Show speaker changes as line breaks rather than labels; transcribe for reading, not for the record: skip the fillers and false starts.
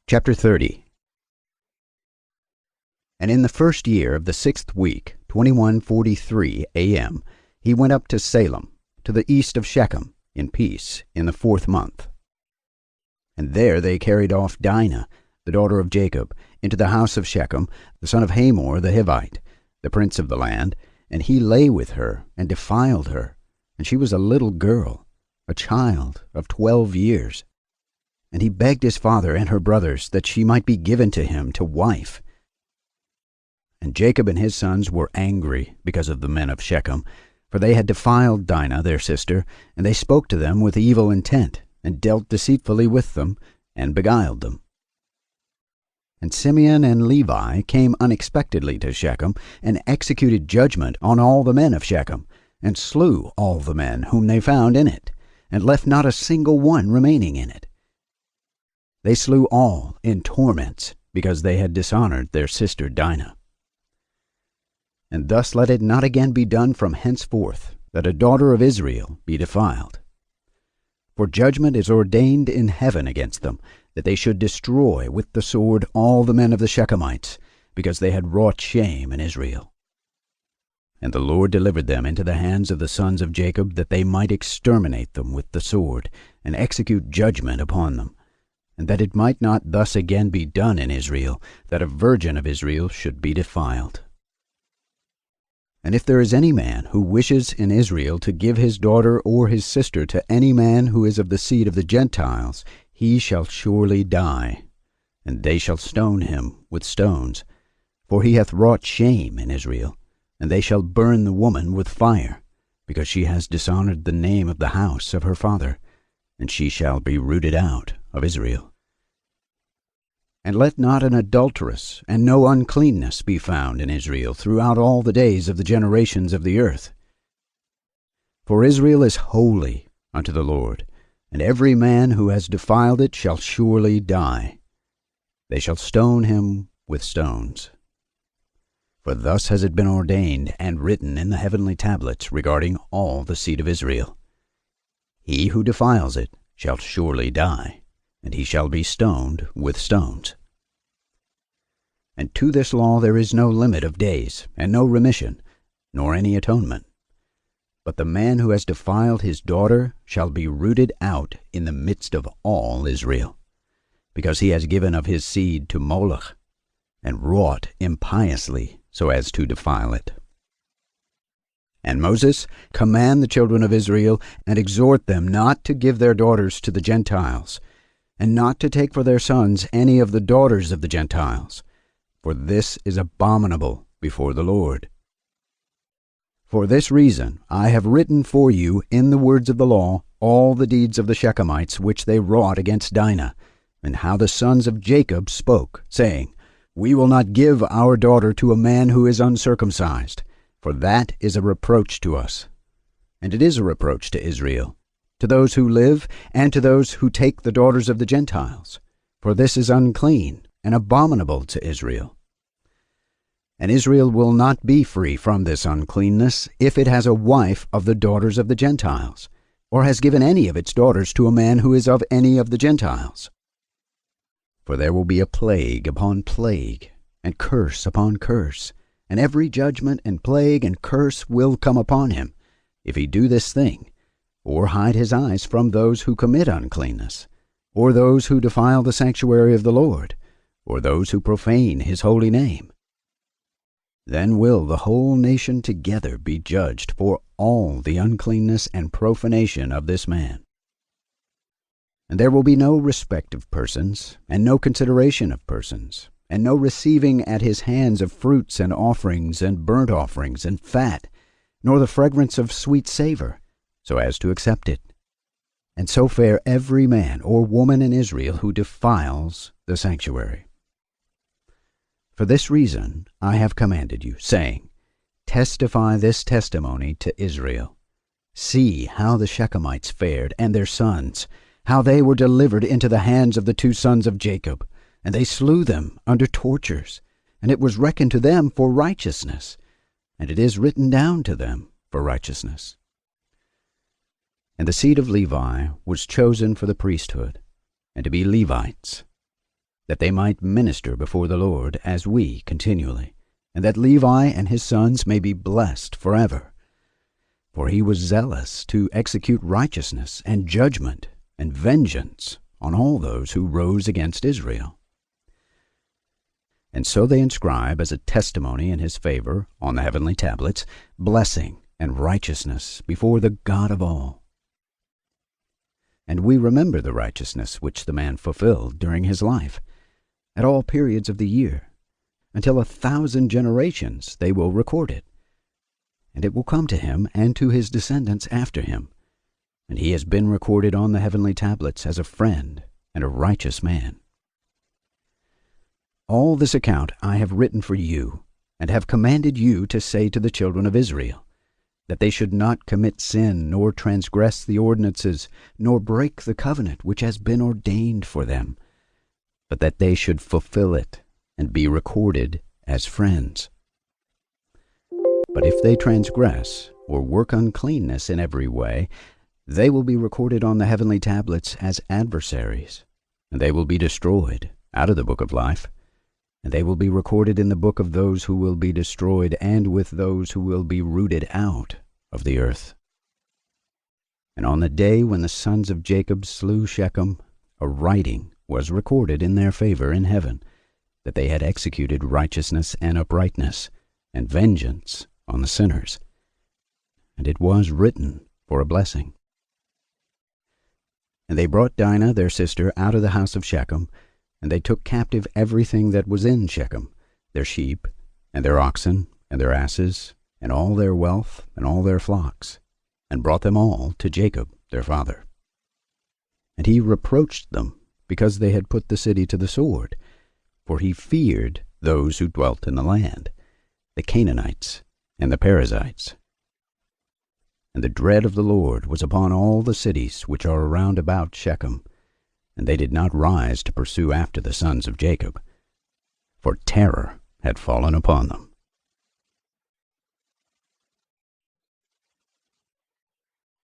Chapter 30. And in the first year of the 6th week, 21:43 a.m., he went up to Salem, to the east of Shechem, in peace, in the 4th month. And there they carried off Dinah, the daughter of Jacob, into the house of Shechem, the son of Hamor the Hivite, the prince of the land, and he lay with her, and defiled her. And she was a little girl, a child of 12 years. And he begged his father and her brothers that she might be given to him to wife. And Jacob and his sons were angry because of the men of Shechem, for they had defiled Dinah their sister, and they spoke to them with evil intent, and dealt deceitfully with them, and beguiled them. And Simeon and Levi came unexpectedly to Shechem, and executed judgment on all the men of Shechem, and slew all the men whom they found in it, and left not a single one remaining in it. They slew all in torments, because they had dishonored their sister Dinah. And thus let it not again be done from henceforth, that a daughter of Israel be defiled. For judgment is ordained in heaven against them, that they should destroy with the sword all the men of the Shechemites, because they had wrought shame in Israel. And the Lord delivered them into the hands of the sons of Jacob, that they might exterminate them with the sword, and execute judgment upon them, and that it might not thus again be done in Israel, that a virgin of Israel should be defiled. And if there is any man who wishes in Israel to give his daughter or his sister to any man who is of the seed of the Gentiles, he shall surely die, and they shall stone him with stones. For he hath wrought shame in Israel, and they shall burn the woman with fire, because she has dishonored the name of the house of her father, and she shall be rooted out of Israel. And let not an adulteress and no uncleanness be found in Israel throughout all the days of the generations of the earth. For Israel is holy unto the Lord, and every man who has defiled it shall surely die. They shall stone him with stones. For thus has it been ordained and written in the heavenly tablets regarding all the seed of Israel. He who defiles it shall surely die, and he shall be stoned with stones. And to this law there is no limit of days, and no remission, nor any atonement. But the man who has defiled his daughter shall be rooted out in the midst of all Israel, because he has given of his seed to Moloch, and wrought impiously so as to defile it. And Moses, command the children of Israel, and exhort them not to give their daughters to the Gentiles, and not to take for their sons any of the daughters of the Gentiles, for this is abominable before the Lord. For this reason I have written for you in the words of the law all the deeds of the Shechemites which they wrought against Dinah, and how the sons of Jacob spoke, saying, We will not give our daughter to a man who is uncircumcised, for that is a reproach to us. And it is a reproach to Israel, to those who live, and to those who take the daughters of the Gentiles. For this is unclean and abominable to Israel. And Israel will not be free from this uncleanness if it has a wife of the daughters of the Gentiles, or has given any of its daughters to a man who is of any of the Gentiles. For there will be a plague upon plague, and curse upon curse, and every judgment and plague and curse will come upon him, if he do this thing, or hide his eyes from those who commit uncleanness, or those who defile the sanctuary of the Lord, or those who profane his holy name. Then will the whole nation together be judged for all the uncleanness and profanation of this man. And there will be no respect of persons, and no consideration of persons, and no receiving at his hands of fruits and offerings and burnt offerings and fat, nor the fragrance of sweet savor, so as to accept it. And so fare every man or woman in Israel who defiles the sanctuary. For this reason I have commanded you, saying, Testify this testimony to Israel. See how the Shechemites fared, and their sons, how they were delivered into the hands of the two sons of Jacob, and they slew them under tortures, and it was reckoned to them for righteousness, and it is written down to them for righteousness. And the seed of Levi was chosen for the priesthood, and to be Levites. that they might minister before the Lord as we continually, and that Levi and his sons may be blessed forever. For he was zealous to execute righteousness and judgment and vengeance on all those who rose against Israel. And so they inscribe as a testimony in his favor on the heavenly tablets blessing and righteousness before the God of all. And we remember the righteousness which the man fulfilled during his life, at all periods of the year, until 1,000 generations they will record it. And it will come to him and to his descendants after him, and he has been recorded on the heavenly tablets as a friend and a righteous man. All this account I have written for you, and have commanded you to say to the children of Israel, that they should not commit sin, nor transgress the ordinances, nor break the covenant which has been ordained for them, but that they should fulfill it, and be recorded as friends. But if they transgress, or work uncleanness in every way, they will be recorded on the heavenly tablets as adversaries, and they will be destroyed out of the book of life, and they will be recorded in the book of those who will be destroyed, and with those who will be rooted out of the earth. And on the day when the sons of Jacob slew Shechem, a writing was recorded in their favor in heaven, that they had executed righteousness and uprightness, and vengeance on the sinners. And it was written for a blessing. And they brought Dinah their sister out of the house of Shechem, and they took captive everything that was in Shechem, their sheep, and their oxen, and their asses, and all their wealth, and all their flocks, and brought them all to Jacob their father. And he reproached them, because they had put the city to the sword, for he feared those who dwelt in the land, the Canaanites and the Perizzites. And the dread of the Lord was upon all the cities which are round about Shechem, and they did not rise to pursue after the sons of Jacob, for terror had fallen upon them.